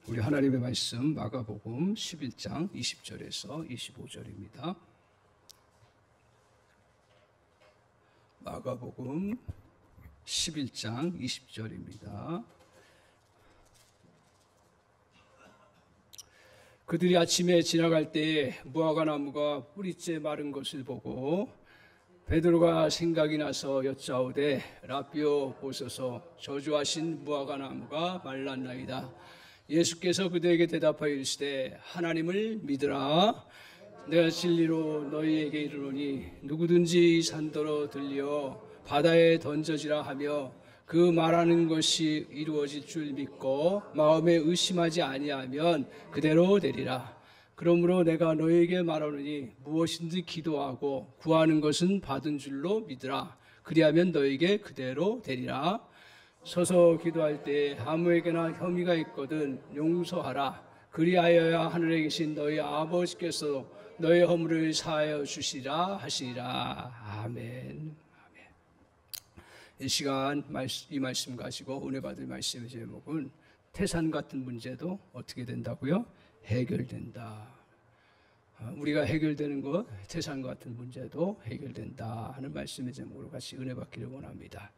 우리 하나님의 말씀 마가복음 11장 20절에서 25절입니다. 마가복음 11장 20절입니다. 그들이 아침에 지나갈 때 무화과나무가 뿌리째 마른 것을 보고 베드로가 생각이 나서 여짜오되 라삐오 보소서 저주하신 무화과나무가 말랐나이다. 예수께서 그들에게 대답하여 이르시되 하나님을 믿으라. 내가 진리로 너희에게 이르노니 누구든지 산더러 들려 바다에 던져지라 하며 그 말하는 것이 이루어질 줄 믿고 마음에 의심하지 아니하면 그대로 되리라. 그러므로 내가 너희에게 말하노니 무엇인지 기도하고 구하는 것은 받은 줄로 믿으라. 그리하면 너희에게 그대로 되리라. 서서 기도할 때 아무에게나 혐의가 있거든 용서하라. 그리하여야 하늘에 계신 너희 아버지께서 너희 허물을 사하여 주시라 하시리라. 아멘. 이 시간 이 말씀 가지고 은혜 받을 말씀의 제목은 태산 같은 문제도 어떻게 된다고요? 해결된다. 우리가 해결되는 것, 태산 같은 문제도 해결된다 하는 말씀의 제목으로 같이 은혜 받기를 원합니다.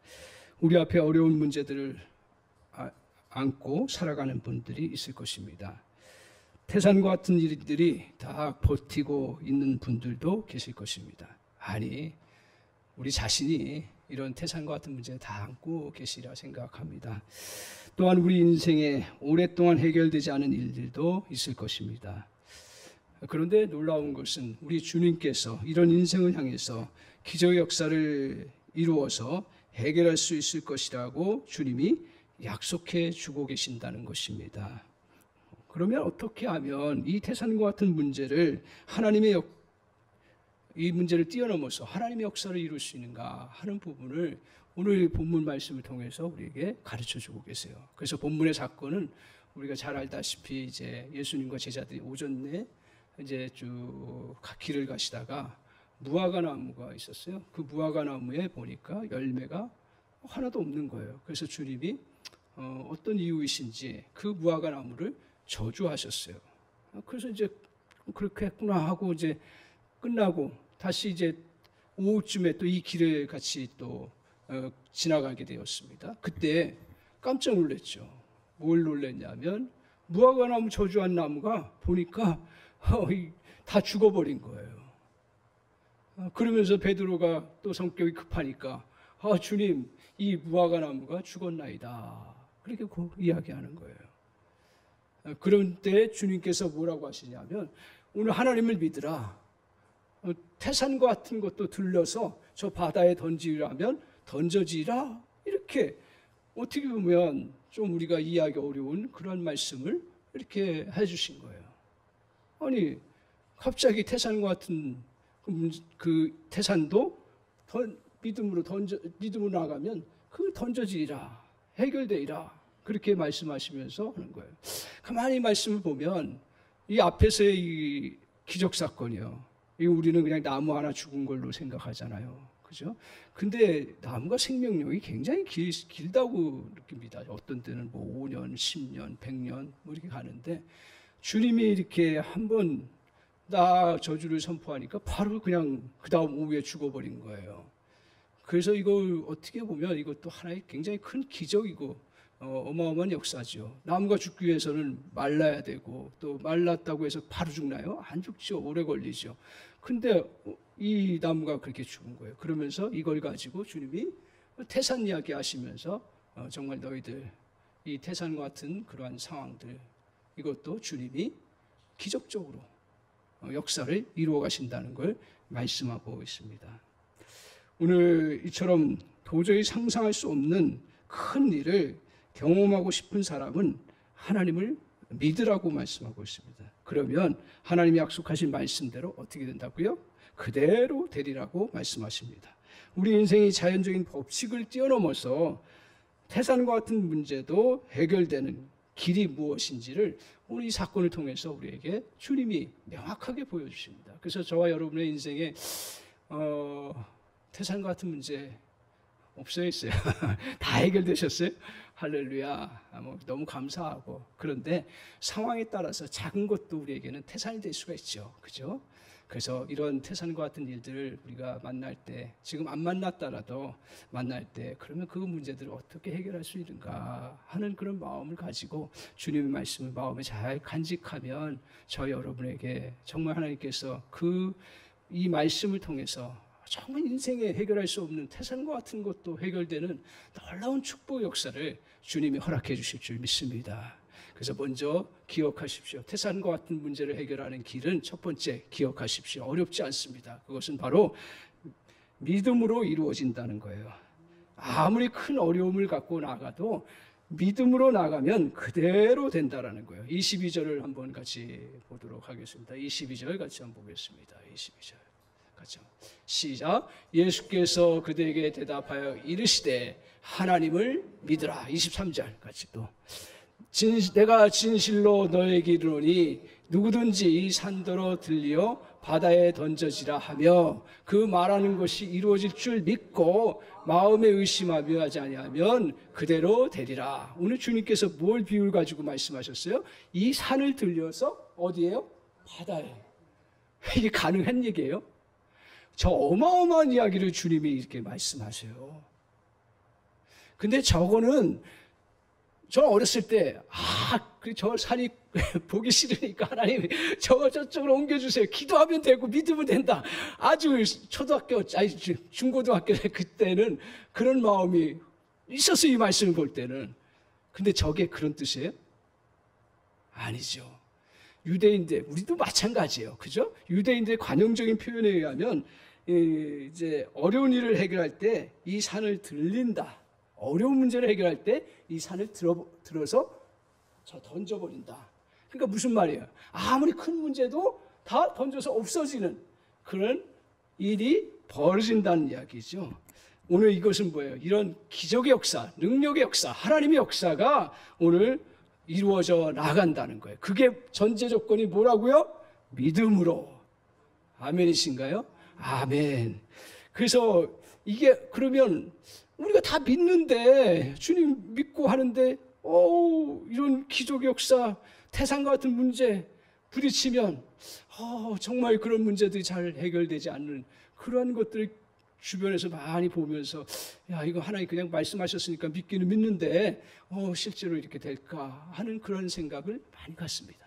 우리 앞에 어려운 문제들을 안고 살아가는 분들이 있을 것입니다. 태산과 같은 일들이 다 버티고 있는 분들도 계실 것입니다. 아니, 우리 자신이 이런 태산과 같은 문제 다 안고 계시리라 생각합니다. 또한 우리 인생에 오랫동안 해결되지 않은 일들도 있을 것입니다. 그런데 놀라운 것은 우리 주님께서 이런 인생을 향해서 기적 역사를 이루어서 해결할 수 있을 것이라고 주님이 약속해 주고 계신다는 것입니다. 그러면 어떻게 하면 이 태산과 같은 문제를 이 문제를 뛰어넘어서 하나님의 역사를 이룰 수 있는가 하는 부분을 오늘 본문 말씀을 통해서 우리에게 가르쳐 주고 계세요. 그래서 본문의 사건은 우리가 잘 알다시피 이제 예수님과 제자들이 오전에 이제 쭉 길을 가시다가 무화과 나무가 있었어요. 그 무화과 나무에 보니까 열매가 하나도 없는 거예요. 그래서 주님이 어떤 이유이신지 그 무화과 나무를 저주하셨어요. 그래서 이제 그렇게 했구나 하고 이제 끝나고 다시 이제 오후쯤에 또 이 길을 같이 또 지나가게 되었습니다. 그때 깜짝 놀랐죠. 뭘 놀랐냐면 무화과 나무 저주한 나무가 보니까 다 죽어버린 거예요. 그러면서 베드로가 또 성격이 급하니까 주님, 이 무화과 나무가 죽었나이다. 그렇게 이야기하는 거예요. 그런 때 주님께서 뭐라고 하시냐면 오늘 하나님을 믿으라. 태산과 같은 것도 들려서 저 바다에 던지라면 던져지라. 이렇게 어떻게 보면 좀 우리가 이해하기 어려운 그런 말씀을 이렇게 해주신 거예요. 아니 갑자기 태산과 같은 그 태산도 믿음으로 나가면 그 던져지리라, 해결되리라 그렇게 말씀하시면서 하는 거예요. 가만히 말씀을 보면 이 앞에서의 이 기적 사건이요. 우리는 그냥 나무 하나 죽은 걸로 생각하잖아요. 그죠? 근데 나무가 생명력이 굉장히 길다고 느낍니다. 어떤 때는 뭐 5년, 10년, 100년 뭐 이렇게 가는데 주님이 이렇게 한번 나 저주를 선포하니까 바로 그냥 그 다음 오후에 죽어버린 거예요. 그래서 이걸 어떻게 보면 이것도 하나의 굉장히 큰 기적이고 어마어마한 역사죠. 나무가 죽기 위해서는 말라야 되고 또 말랐다고 해서 바로 죽나요? 안 죽죠. 오래 걸리죠. 근데 이 나무가 그렇게 죽은 거예요. 그러면서 이걸 가지고 주님이 태산 이야기 하시면서 정말 너희들 이 태산과 같은 그러한 상황들 이것도 주님이 기적적으로 역사를 이루어 가신다는 걸 말씀하고 있습니다. 오늘 이처럼 도저히 상상할 수 없는 큰 일을 경험하고 싶은 사람은 하나님을 믿으라고 말씀하고 있습니다. 그러면 하나님이 약속하신 말씀대로 어떻게 된다고요? 그대로 되리라고 말씀하십니다. 우리 인생이 자연적인 법칙을 뛰어넘어서 태산과 같은 문제도 해결되는 길이 무엇인지를 오늘 이 사건을 통해서 우리에게 주님이 명확하게 보여주십니다. 그래서 저와 여러분의 인생에 태산과 같은 문제 없어요, 있어요? 다 해결되셨어요? 할렐루야. 너무 감사하고. 그런데 상황에 따라서 작은 것도 우리에게는 태산이 될 수가 있죠. 그죠? 그래서 이런 태산과 같은 일들을 우리가 만날 때, 지금 안 만났더라도 만날 때, 그러면 그 문제들을 어떻게 해결할 수 있는가 하는 그런 마음을 가지고 주님의 말씀을 마음에 잘 간직하면 저 여러분에게 정말 하나님께서 이 말씀을 통해서 정말 인생에 해결할 수 없는 태산과 같은 것도 해결되는 놀라운 축복 역사를 주님이 허락해 주실 줄 믿습니다. 그래서 먼저 기억하십시오. 태산과 같은 문제를 해결하는 길은 첫 번째 기억하십시오. 어렵지 않습니다. 그것은 바로 믿음으로 이루어진다는 거예요. 아무리 큰 어려움을 갖고 나가도 믿음으로 나가면 그대로 된다라는 거예요. 22절을 한번 같이 보도록 하겠습니다. 22절 같이 한번 보겠습니다. 22절 같이 시작. 예수께서 그들에게 대답하여 이르시되 하나님을 믿으라. 23절 같이 또 내가 진실로 너에게 이르노니 누구든지 이 산더러 들려 바다에 던져지라 하며 그 말하는 것이 이루어질 줄 믿고 마음에 의심하며 하지 아니하면 그대로 되리라. 오늘 주님께서 뭘 비유를 가지고 말씀하셨어요? 이 산을 들려서 어디예요? 바다에. 이게 가능한 얘기예요? 저 어마어마한 이야기를 주님이 이렇게 말씀하세요. 근데 저거는 저 어렸을 때, 저 산이 보기 싫으니까 하나님 저쪽으로 옮겨주세요. 기도하면 되고 믿으면 된다. 아주 중고등학교 그때는 그런 마음이 있었어요. 이 말씀을 볼 때는. 근데 저게 그런 뜻이에요? 아니죠. 유대인들, 우리도 마찬가지예요. 그죠? 유대인들의 관용적인 표현에 의하면 이제 어려운 일을 해결할 때 이 산을 들린다. 어려운 문제를 해결할 때 이 산을 들어서 던져버린다. 그러니까 무슨 말이에요? 아무리 큰 문제도 다 던져서 없어지는 그런 일이 벌어진다는 이야기죠. 오늘 이것은 뭐예요? 이런 기적의 역사, 능력의 역사, 하나님의 역사가 오늘 이루어져 나간다는 거예요. 그게 전제 조건이 뭐라고요? 믿음으로. 아멘이신가요? 아멘. 그래서 이게 그러면 우리가 다 믿는데 주님 믿고 하는데 이런 기적의 역사, 태산과 같은 문제 부딪히면 정말 그런 문제들이 잘 해결되지 않는 그러한 것들을 주변에서 많이 보면서 이거 하나님 그냥 말씀하셨으니까 믿기는 믿는데 실제로 이렇게 될까 하는 그런 생각을 많이 갖습니다.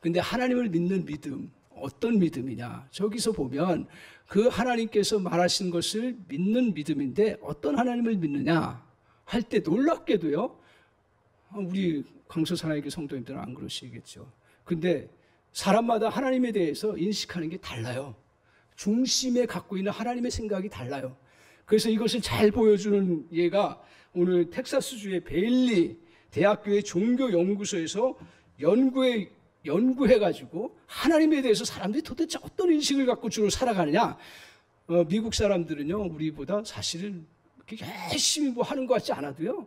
근데 하나님을 믿는 믿음, 어떤 믿음이냐? 저기서 보면 그 하나님께서 말하신 것을 믿는 믿음인데 어떤 하나님을 믿느냐 할 때 놀랍게도요. 우리 강서사랑교회 성도님들은 안 그러시겠죠. 근데 사람마다 하나님에 대해서 인식하는 게 달라요. 중심에 갖고 있는 하나님의 생각이 달라요. 그래서 이것을 잘 보여주는 예가 오늘 텍사스주의 베일리 대학교의 종교연구소에서 연구해가지고 하나님에 대해서 사람들이 도대체 어떤 인식을 갖고 주로 살아가느냐. 미국 사람들은요, 우리보다 사실은 이렇게 열심히 뭐 하는 것 같지 않아도요,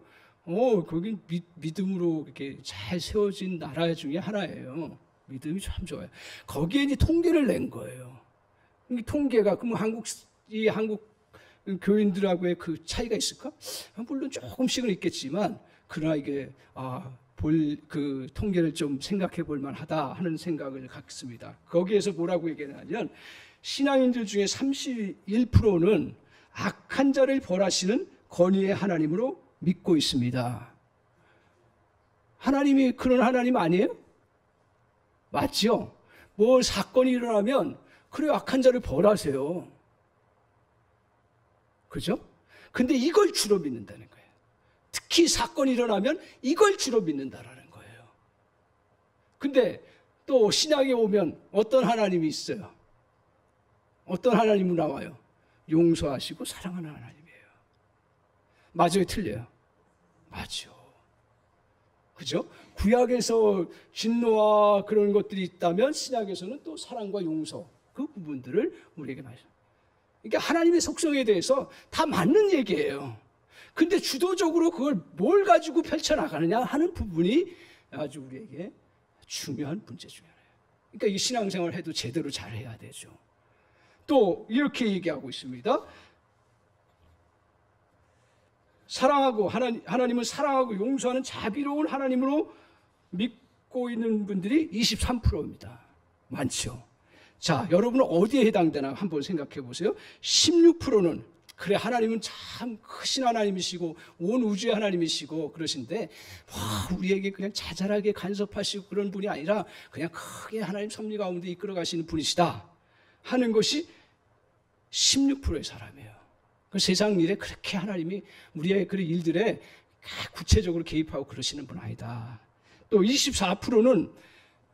거긴 믿음으로 이렇게 잘 세워진 나라 중에 하나예요. 믿음이 참 좋아요. 거기에 이제 통계를 낸 거예요. 이 통계가, 그럼 한국 교인들하고의 그 차이가 있을까? 물론 조금씩은 있겠지만, 그러나 이게, 그 통계를 좀 생각해 볼 만하다 하는 생각을 갖습니다. 거기에서 뭐라고 얘기하냐면 신앙인들 중에 31%는 악한 자를 벌하시는 권위의 하나님으로 믿고 있습니다. 하나님이 그런 하나님 아니에요? 맞죠? 뭐 사건이 일어나면 그래 악한 자를 벌하세요. 그죠? 근데 이걸 주로 믿는다는 거예요. 특히 사건이 일어나면 이걸 주로 믿는다라는 거예요. 근데 또 신약에 오면 어떤 하나님이 있어요? 어떤 하나님이 나와요? 용서하시고 사랑하는 하나님이에요. 맞아요? 틀려요? 맞죠. 그죠? 구약에서 진노와 그런 것들이 있다면 신약에서는 또 사랑과 용서, 그 부분들을 우리에게 말해요. 그러니까 하나님의 속성에 대해서 다 맞는 얘기예요. 근데 주도적으로 그걸 뭘 가지고 펼쳐나가느냐 하는 부분이 아주 우리에게 중요한 문제 중에 하나예요. 그러니까 이 신앙생활을 해도 제대로 잘해야 되죠. 또 이렇게 얘기하고 있습니다. 사랑하고 하나님을 사랑하고 용서하는 자비로운 하나님으로 믿고 있는 분들이 23%입니다. 많죠. 자, 여러분은 어디에 해당되나 한번 생각해 보세요. 16%는 그래, 하나님은 참 크신 하나님이시고 온 우주의 하나님이시고 그러신데 우리에게 그냥 자잘하게 간섭하시고 그런 분이 아니라 그냥 크게 하나님 섭리 가운데 이끌어 가시는 분이시다 하는 것이 16%의 사람이에요. 그 세상 일에 그렇게 하나님이 우리의 그 일들에 구체적으로 개입하고 그러시는 분 아니다. 또 24%는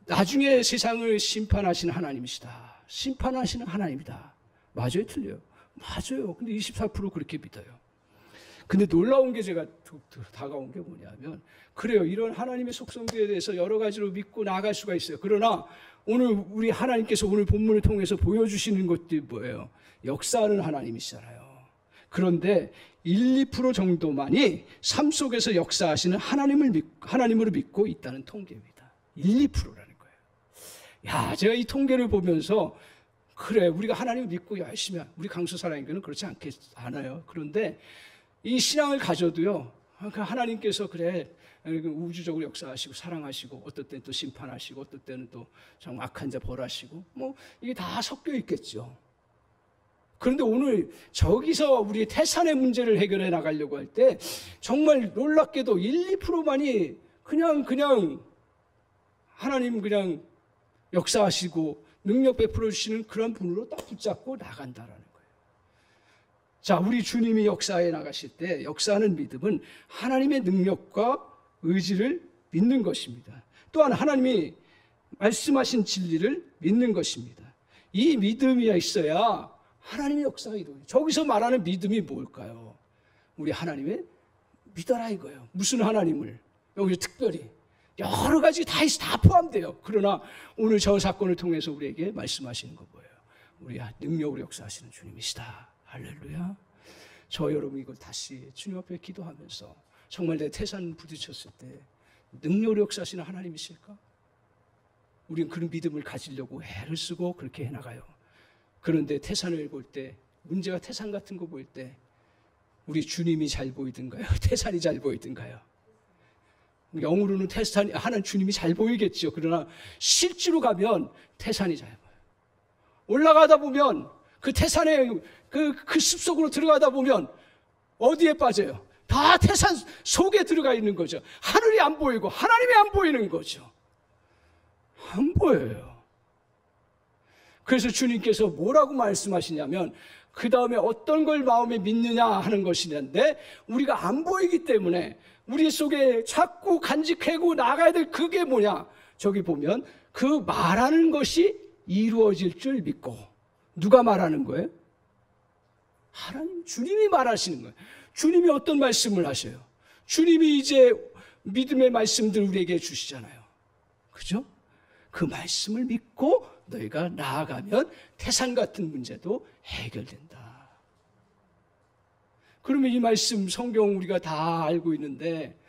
나중에 세상을 심판하시는 하나님이시다. 심판하시는 하나님이다. 맞아요, 틀려요? 맞아요. 근데 24% 그렇게 믿어요. 근데 놀라운 게 제가 다가온 게 뭐냐면, 그래요, 이런 하나님의 속성들에 대해서 여러 가지로 믿고 나아갈 수가 있어요. 그러나 오늘 우리 하나님께서 오늘 본문을 통해서 보여주시는 것들이 뭐예요? 역사하는 하나님이시잖아요. 그런데 1, 2% 정도만이 삶 속에서 역사하시는 하나님으로 믿고 있다는 통계입니다. 1, 2%라는 거예요. 야, 제가 이 통계를 보면서 그래, 우리가 하나님을 믿고 열심히 우리 강수사랑교는 그렇지 않아요. 그런데 이 신앙을 가져도요, 하나님께서 그래 우주적으로 역사하시고 사랑하시고 어떨 때는 또 심판하시고 어떨 때는 또 정말 악한 자 벌하시고 뭐 이게 다 섞여 있겠죠. 그런데 오늘 저기서 우리 태산의 문제를 해결해 나가려고 할 때 정말 놀랍게도 1, 2%만이 그냥 하나님 그냥 역사하시고 능력 베풀어 주시는 그런 분으로 딱 붙잡고 나간다라는 거예요. 자, 우리 주님이 역사해 나가실 때 역사하는 믿음은 하나님의 능력과 의지를 믿는 것입니다. 또한 하나님이 말씀하신 진리를 믿는 것입니다. 이 믿음이 있어야 하나님의 역사가 이루어져요. 저기서 말하는 믿음이 뭘까요? 우리 하나님의 믿어라 이거예요. 무슨 하나님을? 여기서 특별히 여러 가지 다 포함돼요. 그러나 오늘 저 사건을 통해서 우리에게 말씀하시는 거 뭐예요? 우리 능력으로 역사하시는 주님이시다. 할렐루야. 저 여러분 이걸 다시 주님 앞에 기도하면서 정말 내 태산 부딪혔을 때 능력으로 역사하시는 하나님이실까? 우리는 그런 믿음을 가지려고 애를 쓰고 그렇게 해나가요. 그런데 태산을 볼 때, 문제가 태산 같은 거 볼 때 우리 주님이 잘 보이든가요? 태산이 잘 보이든가요? 영으로는 하나님 주님이 잘 보이겠죠. 그러나 실제로 가면 태산이 잘 보여요. 올라가다 보면 그 태산의 그 숲속으로 들어가다 보면 어디에 빠져요? 다 태산 속에 들어가 있는 거죠. 하늘이 안 보이고 하나님이 안 보이는 거죠. 안 보여요. 그래서 주님께서 뭐라고 말씀하시냐면 그 다음에 어떤 걸 마음에 믿느냐 하는 것이는데 우리가 안 보이기 때문에 우리 속에 자꾸 간직하고 나가야 될 그게 뭐냐? 저기 보면 그 말하는 것이 이루어질 줄 믿고. 누가 말하는 거예요? 하나님, 주님이 말하시는 거예요. 주님이 어떤 말씀을 하셔요? 주님이 이제 믿음의 말씀들 우리에게 주시잖아요. 그죠? 그 말씀을 믿고 너희가 나아가면 태산 같은 문제도 해결된다. 그러면 이 말씀 성경 우리가 다 알고 있는데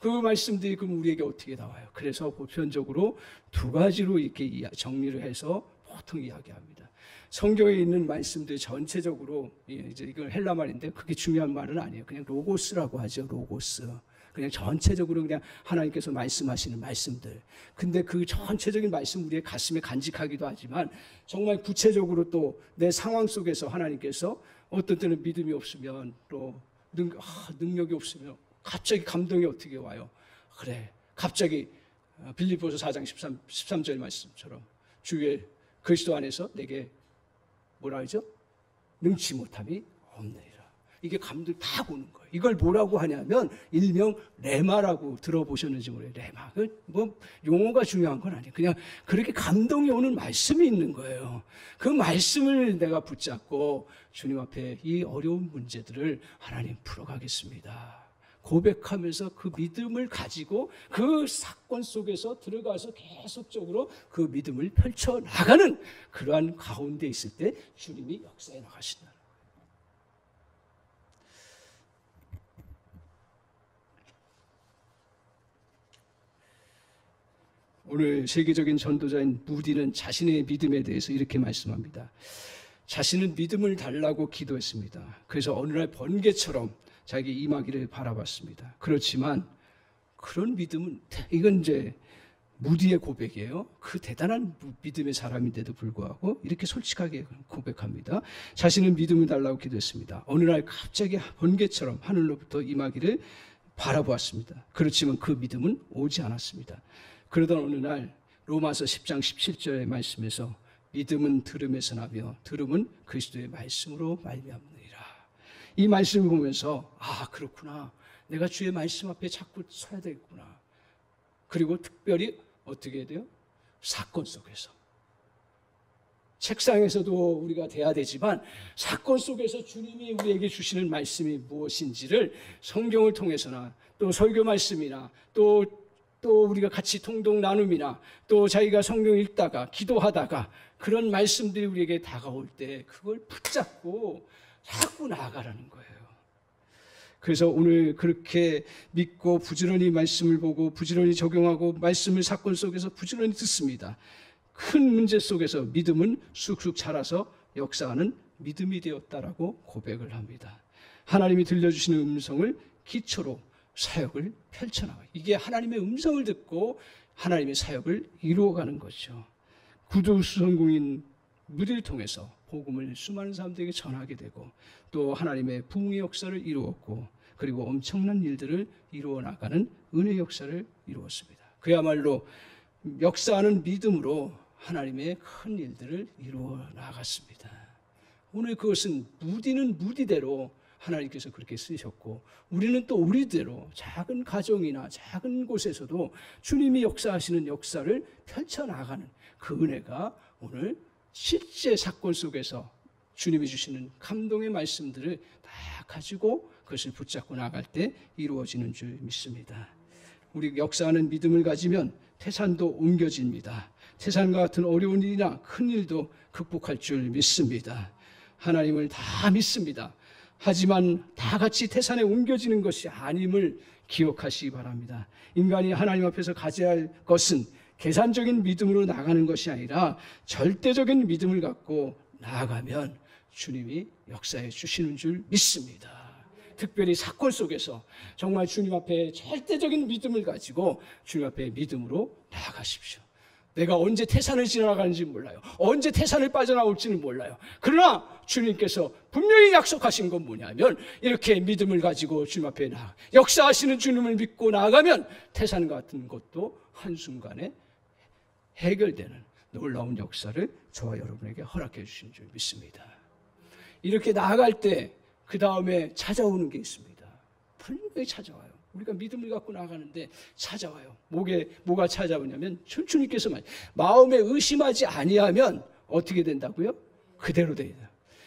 그 말씀들이 그럼 우리에게 어떻게 나와요? 그래서 보편적으로 두 가지로 이렇게 정리를 해서 보통 이야기합니다. 성경에 있는 말씀들 전체적으로 이제 이건 헬라 말인데 그게 중요한 말은 아니에요. 그냥 로고스라고 하죠. 로고스. 그냥 전체적으로 그냥 하나님께서 말씀하시는 말씀들. 근데 그 전체적인 말씀 우리의 가슴에 간직하기도 하지만 정말 구체적으로 또 내 상황 속에서 하나님께서 어떤 때는 믿음이 없으면 또 능력이 없으면 갑자기 감동이 어떻게 와요? 그래, 갑자기 빌립보서 4장 13절 말씀처럼 주의 그리스도 안에서 내게 뭐라 하죠? 능치 못함이 없느니라. 이게 감동이 다 오는 거예요. 이걸 뭐라고 하냐면 일명 레마라고 들어보셨는지 모르겠어요. 레마. 뭐 용어가 중요한 건 아니에요. 그냥 그렇게 감동이 오는 말씀이 있는 거예요. 그 말씀을 내가 붙잡고 주님 앞에 이 어려운 문제들을 하나님 풀어가겠습니다. 고백하면서 그 믿음을 가지고 그 사건 속에서 들어가서 계속적으로 그 믿음을 펼쳐나가는 그러한 가운데 있을 때 주님이 역사에 나가신다. 오늘 세계적인 전도자인 무디는 자신의 믿음에 대해서 이렇게 말씀합니다. 자신은 믿음을 달라고 기도했습니다. 그래서 어느 날 번개처럼 자기 임하기를 바라봤습니다. 그렇지만 그런 믿음은, 이건 이제 무디의 고백이에요. 그 대단한 믿음의 사람인데도 불구하고 이렇게 솔직하게 고백합니다. 자신은 믿음을 달라고 기도했습니다. 어느 날 갑자기 번개처럼 하늘로부터 임하기를 바라보았습니다. 그렇지만 그 믿음은 오지 않았습니다. 그러던 어느 날 로마서 10장 17절의 말씀에서 믿음은 들음에서 나며 들음은 그리스도의 말씀으로 말미암느니라. 이 말씀을 보면서 아, 그렇구나. 내가 주의 말씀 앞에 자꾸 서야 되겠구나. 그리고 특별히 어떻게 해야 돼요? 사건 속에서. 책상에서도 우리가 돼야 되지만 사건 속에서 주님이 우리에게 주시는 말씀이 무엇인지를 성경을 통해서나 또 설교 말씀이나 또 우리가 같이 통독 나눔이나 또 자기가 성경 읽다가 기도하다가 그런 말씀들이 우리에게 다가올 때 그걸 붙잡고 자꾸 나아가라는 거예요. 그래서 오늘 그렇게 믿고 부지런히 말씀을 보고 부지런히 적용하고 말씀을 사건 속에서 부지런히 듣습니다. 큰 문제 속에서 믿음은 쑥쑥 자라서 역사하는 믿음이 되었다라고 고백을 합니다. 하나님이 들려주시는 음성을 기초로 사역을 펼쳐나가요. 이게 하나님의 음성을 듣고 하나님의 사역을 이루어가는 거죠. 구두수성공인 무리를 통해서 복음을 수많은 사람들에게 전하게 되고 또 하나님의 부흥의 역사를 이루었고 그리고 엄청난 일들을 이루어 나가는 은혜의 역사를 이루었습니다. 그야말로 역사하는 믿음으로 하나님의 큰 일들을 이루어 나갔습니다. 오늘 그것은 무디는 무디대로 하나님께서 그렇게 쓰셨고 우리는 또 우리대로 작은 가정이나 작은 곳에서도 주님이 역사하시는 역사를 펼쳐나가는 그 은혜가 오늘 실제 사건 속에서 주님이 주시는 감동의 말씀들을 다 가지고 그것을 붙잡고 나갈 때 이루어지는 줄 믿습니다. 우리 역사하는 믿음을 가지면 태산도 옮겨집니다. 태산과 같은 어려운 일이나 큰 일도 극복할 줄 믿습니다. 하나님을 다 믿습니다. 하지만 다 같이 태산에 옮겨지는 것이 아님을 기억하시기 바랍니다. 인간이 하나님 앞에서 가져야 할 것은 계산적인 믿음으로 나가는 것이 아니라 절대적인 믿음을 갖고 나아가면 주님이 역사해 주시는 줄 믿습니다. 특별히 사건 속에서 정말 주님 앞에 절대적인 믿음을 가지고 주님 앞에 믿음으로 나아가십시오. 내가 언제 태산을 지나가는지 몰라요. 언제 태산을 빠져나올지는 몰라요. 그러나 주님께서 분명히 약속하신 건 뭐냐면 이렇게 믿음을 가지고 주님 앞에 역사하시는 주님을 믿고 나아가면 태산 같은 것도 한순간에 해결되는 놀라운 역사를 저와 여러분에게 허락해 주신 줄 믿습니다. 이렇게 나아갈 때 그 다음에 찾아오는 게 있습니다. 분명히 찾아와요. 우리가 믿음을 갖고 나가는데 찾아와요. 뭐가 찾아오냐면 주님께서 마음에 의심하지 아니하면 어떻게 된다고요? 그대로 돼요.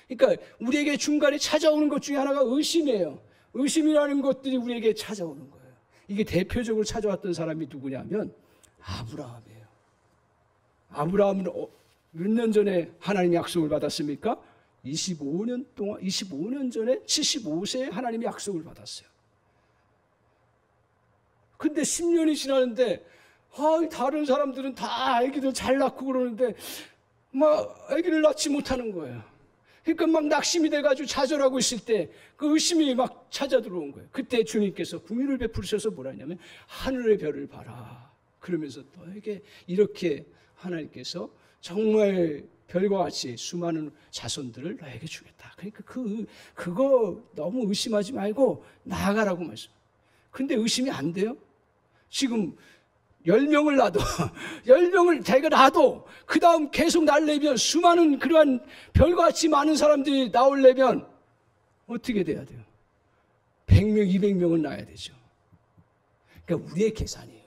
그러니까 우리에게 중간에 찾아오는 것 중에 하나가 의심이에요. 의심이라는 것들이 우리에게 찾아오는 거예요. 이게 대표적으로 찾아왔던 사람이 누구냐면 아브라함이에요. 아브라함은 몇 년 전에 하나님의 약속을 받았습니까? 25년 전에 75세에 하나님의 약속을 받았어요. 근데 10년이 지났는데 다른 사람들은 다 아기들 잘 낳고 그러는데 막 아기를 낳지 못하는 거예요. 그러니까 막 낙심이 돼가지고 좌절하고 있을 때 그 의심이 막 찾아 들어온 거예요. 그때 주님께서 긍휼을 베푸셔서 뭐라 했냐면 하늘의 별을 봐라. 그러면서 너에게 이렇게 하나님께서 정말 별과 같이 수많은 자손들을 너에게 주겠다. 그러니까 그거 너무 의심하지 말고 나아가라고 말씀. 근데 의심이 안 돼요? 지금 10명을 낳아도 10명을 자기가 낳아도 그 다음 계속 낳으려면 수많은 그러한 별과 같이 많은 사람들이 나오려면 어떻게 돼야 돼요? 100명, 200명을 낳아야 되죠. 그러니까 우리의 계산이에요.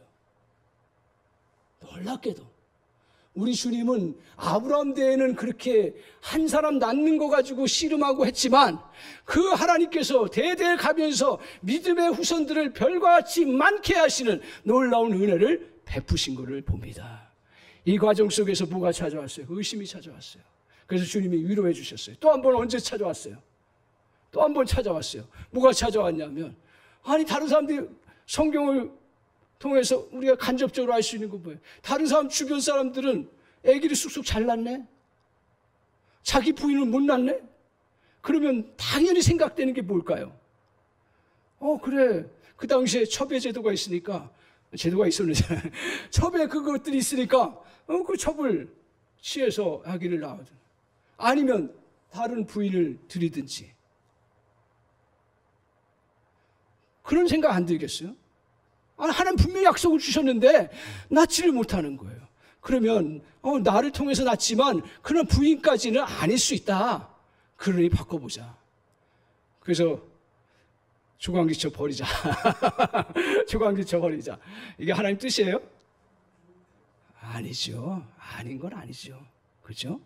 놀랍게도 우리 주님은 아브라함 때에는 그렇게 한 사람 낳는 거 가지고 씨름하고 했지만 그 하나님께서 대대 가면서 믿음의 후손들을 별과 같이 많게 하시는 놀라운 은혜를 베푸신 것을 봅니다. 이 과정 속에서 뭐가 찾아왔어요? 의심이 찾아왔어요. 그래서 주님이 위로해 주셨어요. 또 한 번 언제 찾아왔어요? 또 한 번 찾아왔어요. 뭐가 찾아왔냐면 다른 사람들이 성경을 통해서 우리가 간접적으로 알 수 있는 건 뭐예요? 다른 사람 주변 사람들은 아기를 쑥쑥 잘 낳네? 자기 부인은 못 낳네? 그러면 당연히 생각되는 게 뭘까요? 그래. 그 당시에 첩의 제도가 있으니까, 제도가 있었는데, 첩의 그것들이 있으니까, 그 첩을 취해서 아기를 낳거든. 아니면 다른 부인을 들이든지. 그런 생각 안 들겠어요? 하나님 분명히 약속을 주셨는데 낳지를 못하는 거예요. 그러면 나를 통해서 낳지만 그런 부인까지는 아닐 수 있다. 그러니 바꿔보자. 그래서 조광지처 버리자. 조광지처 버리자. 이게 하나님 뜻이에요? 아니죠. 아닌 건 아니죠. 그렇죠?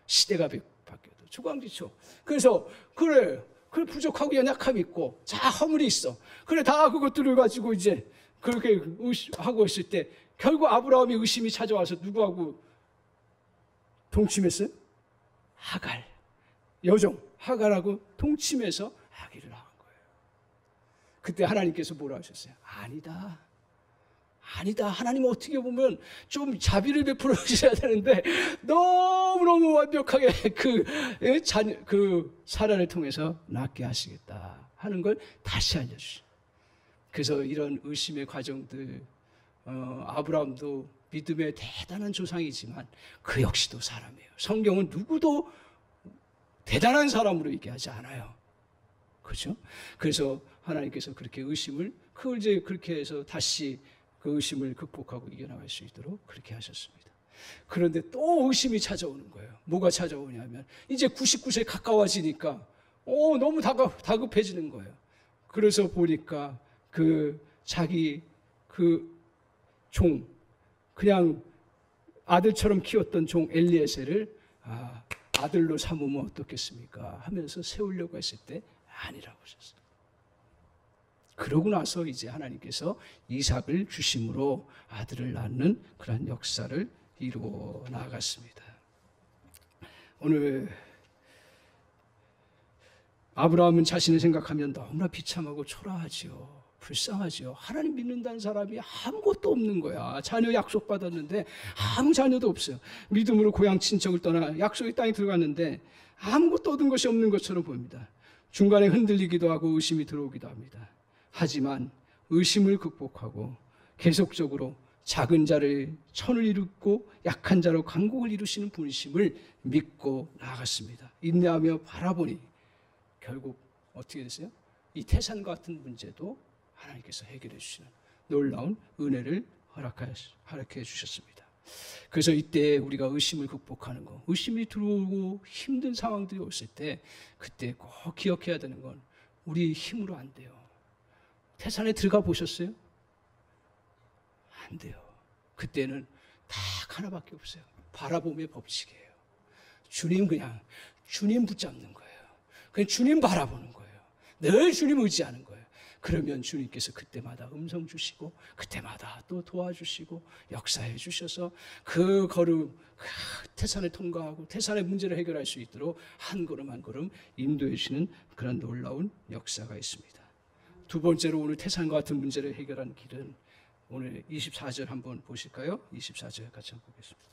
시대가 바뀌어도 조광지처. 그래서 그래 부족하고 연약함이 있고 자 허물이 있어. 그래 다 그것들을 가지고 이제 그렇게 하고 있을 때 결국 아브라함이 의심이 찾아와서 누구하고 동침했어요? 하갈 여종 하갈하고 동침해서 아기를 낳은 거예요. 그때 하나님께서 뭐라 하셨어요? 아니다. 하나님은 어떻게 보면 좀 자비를 베풀어 주셔야 되는데 너무너무 완벽하게 그 사란을 통해서 낳게 하시겠다 하는 걸 다시 알려주시죠. 그래서 이런 의심의 과정들, 아브라함도 믿음의 대단한 조상이지만 그 역시도 사람이에요. 성경은 누구도 대단한 사람으로 얘기하지 않아요. 그렇죠? 그래서 하나님께서 그렇게 의심을 그걸 이제 그렇게 해서 다시 그 의심을 극복하고 이겨나갈 수 있도록 그렇게 하셨습니다. 그런데 또 의심이 찾아오는 거예요. 뭐가 찾아오냐면 이제 99세 가까워지니까 너무 다급해지는 거예요. 그래서 보니까 자기 종 그냥 아들처럼 키웠던 종 엘리에셀을 아들로 삼으면 어떻겠습니까? 하면서 세우려고 했을 때 아니라고 하셨어요. 그러고 나서 이제 하나님께서 이삭을 주심으로 아들을 낳는 그런 역사를 이루어 나갔습니다. 오늘 아브라함은 자신을 생각하면 너무나 비참하고 초라하지요. 불쌍하지요. 하나님 믿는다는 사람이 아무것도 없는 거야. 자녀 약속받았는데 아무 자녀도 없어요. 믿음으로 고향 친척을 떠나 약속의 땅에 들어갔는데 아무것도 얻은 것이 없는 것처럼 보입니다. 중간에 흔들리기도 하고 의심이 들어오기도 합니다. 하지만 의심을 극복하고 계속적으로 작은 자를 천을 이루고 약한 자로 강국을 이루시는 분심을 믿고 나아갔습니다. 인내하며 바라보니 결국 어떻게 됐어요? 이 태산과 같은 문제도 하나님께서 해결해 주시는 놀라운 은혜를 허락해 주셨습니다. 그래서 이때 우리가 의심을 극복하는 거, 의심이 들어오고 힘든 상황들이 왔을 때 그때 꼭 기억해야 되는 건 우리 힘으로 안 돼요. 태산에 들어가 보셨어요? 안 돼요. 그때는 딱 하나밖에 없어요. 바라봄의 법칙이에요. 주님 붙잡는 거예요. 그냥 주님 바라보는 거예요. 늘 주님 의지하는 거예요. 그러면 주님께서 그때마다 음성 주시고 그때마다 또 도와주시고 역사해 주셔서 그 걸음 태산을 통과하고 태산의 문제를 해결할 수 있도록 한 걸음 한 걸음 인도해 주시는 그런 놀라운 역사가 있습니다. 두 번째로 오늘 태산과 같은 문제를 해결하는 길은 오늘 24절 한번 보실까요? 24절 같이 한번 보겠습니다.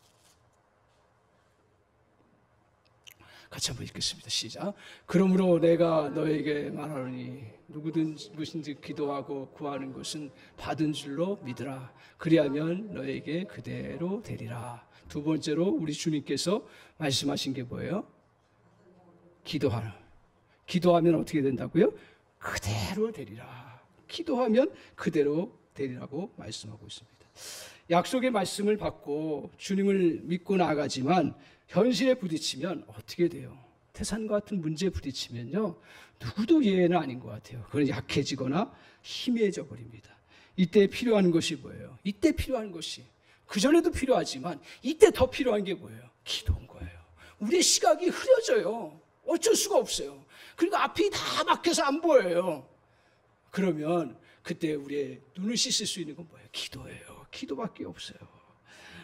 같이 한번 읽겠습니다. 시작. 그러므로 내가 너에게 말하노니 누구든 무엇인지 기도하고 구하는 것은 받은 줄로 믿으라. 그리하면 너에게 그대로 되리라. 두 번째로 우리 주님께서 말씀하신 게 뭐예요? 기도하면 어떻게 된다고요? 그대로 되리라. 기도하면 그대로 되리라고 말씀하고 있습니다. 약속의 말씀을 받고 주님을 믿고 나아가지만 현실에 부딪히면 어떻게 돼요? 태산과 같은 문제에 부딪히면요, 누구도 예외는 아닌 것 같아요. 그건 약해지거나 희미해져 버립니다. 이때 필요한 것이 뭐예요? 이때 필요한 것이 그전에도 필요하지만 이때 더 필요한 게 뭐예요? 기도인 거예요. 우리의 시각이 흐려져요. 어쩔 수가 없어요. 그리고 앞이 다 막혀서 안 보여요. 그러면 그때 우리의 눈을 씻을 수 있는 건 뭐예요? 기도예요. 기도밖에 없어요.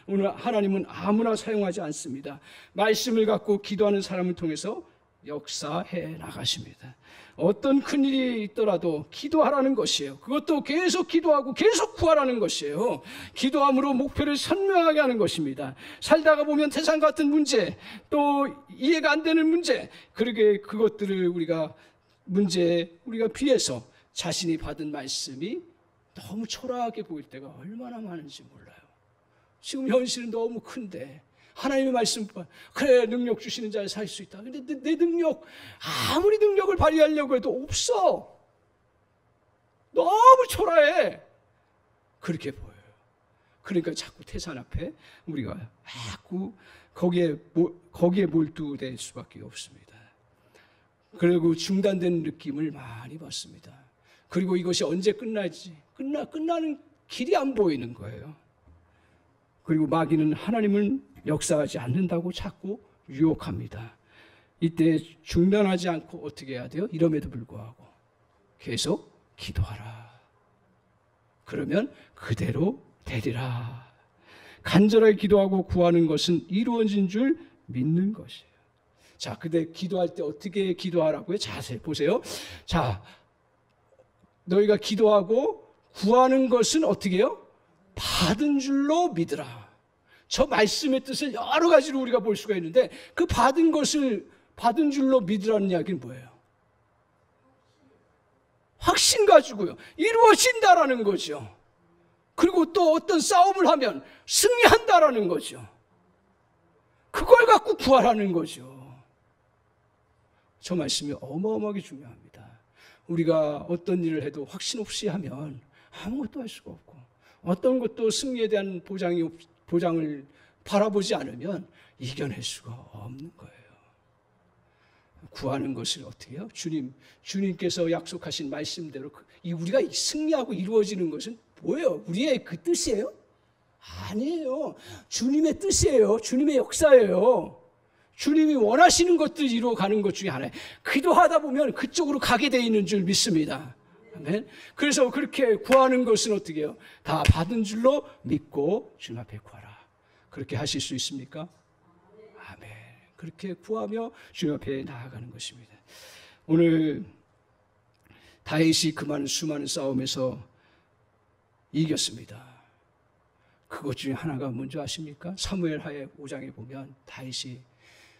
오늘 하나님은 아무나 사용하지 않습니다. 말씀을 갖고 기도하는 사람을 통해서 역사해 나가십니다. 어떤 큰일이 있더라도 기도하라는 것이에요. 그것도 계속 기도하고 계속 구하라는 것이에요. 기도함으로 목표를 선명하게 하는 것입니다. 살다가 보면 태산 같은 문제, 또 이해가 안 되는 문제, 그러게 그것들을 우리가 비해서 자신이 받은 말씀이 너무 초라하게 보일 때가 얼마나 많은지 몰라요. 지금 현실은 너무 큰데 하나님의 말씀, 그래 능력 주시는 자에 살 수 있다. 근데 내 능력, 아무리 능력을 발휘하려고 해도 없어. 너무 초라해. 그렇게 보여요. 그러니까 자꾸 태산 앞에 우리가 자꾸 거기에 몰두될 수밖에 없습니다. 그리고 중단된 느낌을 많이 받습니다. 그리고 이것이 언제 끝나지? 끝나는 길이 안 보이는 거예요. 그리고 마귀는 하나님은 역사하지 않는다고 자꾸 유혹합니다. 이때 중단하지 않고 어떻게 해야 돼요? 이럼에도 불구하고 계속 기도하라. 그러면 그대로 되리라. 간절하게 기도하고 구하는 것은 이루어진 줄 믿는 것이에요. 자, 근데 기도할 때 어떻게 기도하라고요? 자세히 보세요. 자, 너희가 기도하고 구하는 것은 어떻게 해요? 받은 줄로 믿으라. 저 말씀의 뜻을 여러 가지로 우리가 볼 수가 있는데 그 받은 것을 받은 줄로 믿으라는 이야기는 뭐예요? 확신 가지고요. 이루어진다라는 거죠. 그리고 또 어떤 싸움을 하면 승리한다라는 거죠. 그걸 갖고 구하라는 거죠. 저 말씀이 어마어마하게 중요합니다. 우리가 어떤 일을 해도 확신 없이 하면 아무것도 할 수가 없고 어떤 것도 승리에 대한 보장을 바라보지 않으면 이겨낼 수가 없는 거예요. 구하는 것을 어떻게 해요? 주님께서 약속하신 말씀대로 우리가 승리하고 이루어지는 것은 뭐예요? 우리의 그 뜻이에요? 아니에요. 주님의 뜻이에요. 주님의 역사예요. 주님이 원하시는 것들 이루어가는 것 중에 하나예요. 기도하다 보면 그쪽으로 가게 돼 있는 줄 믿습니다. 아멘. 그래서 그렇게 구하는 것은 어떻게 해요? 다 받은 줄로 믿고 주님 앞에 구하라. 그렇게 하실 수 있습니까? 아멘. 그렇게 구하며 주님 앞에 나아가는 것입니다. 오늘 다윗이 그 많은 수많은 싸움에서 이겼습니다. 그것 중에 하나가 뭔지 아십니까? 사무엘 하에 5장에 보면 다윗이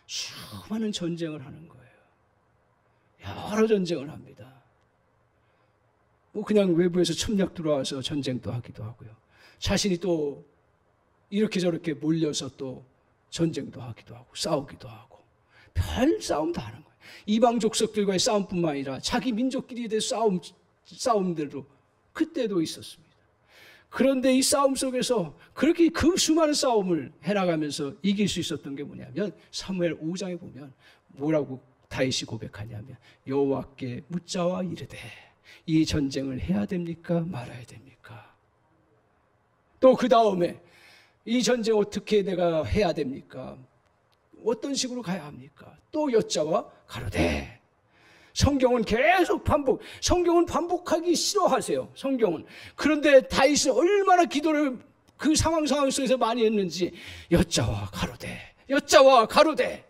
수많은 전쟁을 하는 거예요. 여러 전쟁을 합니다. 뭐 그냥 외부에서 첩략 들어와서 전쟁도 하기도 하고요. 자신이 또 이렇게 저렇게 몰려서 또 전쟁도 하기도 하고 싸우기도 하고 별 싸움 다 하는 거예요. 이방 족속들과의 싸움뿐만 아니라 자기 민족끼리에 대한 싸움들도 그때도 있었습니다. 그런데 이 싸움 속에서 그렇게 그 수많은 싸움을 해나가면서 이길 수 있었던 게 뭐냐면 사무엘 5장에 보면 뭐라고 다윗이 고백하냐면 여호와께 묻자와 이르되 이 전쟁을 해야 됩니까? 말아야 됩니까? 또 그 다음에 이 전쟁 어떻게 내가 해야 됩니까? 어떤 식으로 가야 합니까? 또 여자와 가로되. 성경은 계속 성경은 반복하기 싫어하세요. 성경은. 그런데 다윗은 얼마나 기도를 그 상황 속에서 많이 했는지 여자와 가로되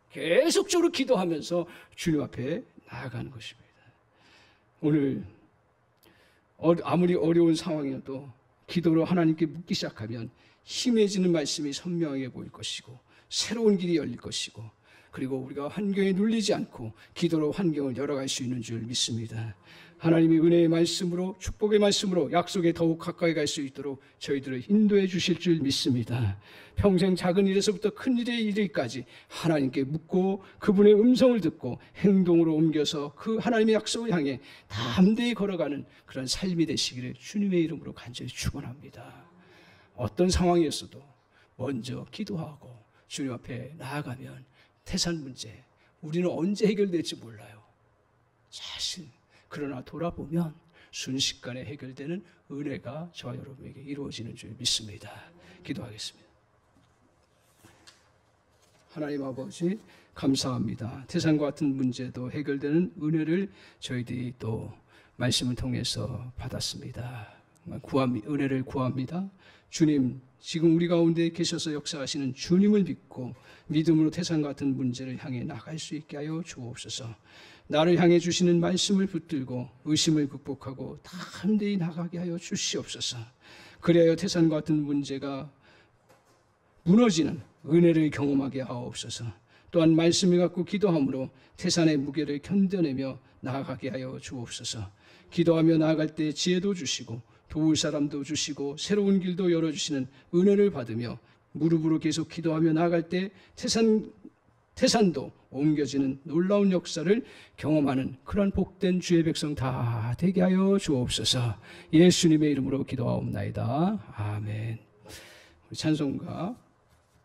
계속적으로 기도하면서 주님 앞에 나아가는 것입니다. 오늘 아무리 어려운 상황이어도 기도로 하나님께 묻기 시작하면 힘해지는 말씀이 선명하게 보일 것이고 새로운 길이 열릴 것이고 그리고 우리가 환경에 눌리지 않고 기도로 환경을 열어갈 수 있는 줄 믿습니다. 하나님이 은혜의 말씀으로 축복의 말씀으로 약속에 더욱 가까이 갈 수 있도록 저희들을 인도해 주실 줄 믿습니다. 평생 작은 일에서부터 큰 일에 이르기까지 하나님께 묻고 그분의 음성을 듣고 행동으로 옮겨서 그 하나님의 약속을 향해 담대히 걸어가는 그런 삶이 되시기를 주님의 이름으로 간절히 축원합니다. 어떤 상황이었어도 먼저 기도하고 주님 앞에 나아가면 태산 문제 우리는 언제 해결될지 몰라요. 사실 그러나 돌아보면 순식간에 해결되는 은혜가 저와 여러분에게 이루어지는 줄 믿습니다. 기도하겠습니다. 하나님 아버지 감사합니다. 태산과 같은 문제도 해결되는 은혜를 저희들이 또 말씀을 통해서 받았습니다. 은혜를 구합니다. 주님, 지금 우리 가운데 계셔서 역사하시는 주님을 믿고 믿음으로 태산 같은 문제를 향해 나갈 수 있게 하여 주옵소서. 나를 향해 주시는 말씀을 붙들고 의심을 극복하고 담대히 나가게 하여 주시옵소서. 그래야 태산과 같은 문제가 무너지는 은혜를 경험하게 하옵소서. 또한 말씀을 갖고 기도함으로 태산의 무게를 견뎌내며 나아가게 하여 주옵소서. 기도하며 나아갈 때 지혜도 주시고 도울 사람도 주시고 새로운 길도 열어주시는 은혜를 받으며 무릎으로 계속 기도하며 나아갈 때 태산도 옮겨지는 놀라운 역사를 경험하는 그런 복된 주의 백성 다 되게 하여 주옵소서. 예수님의 이름으로 기도하옵나이다. 아멘. 우리 찬송가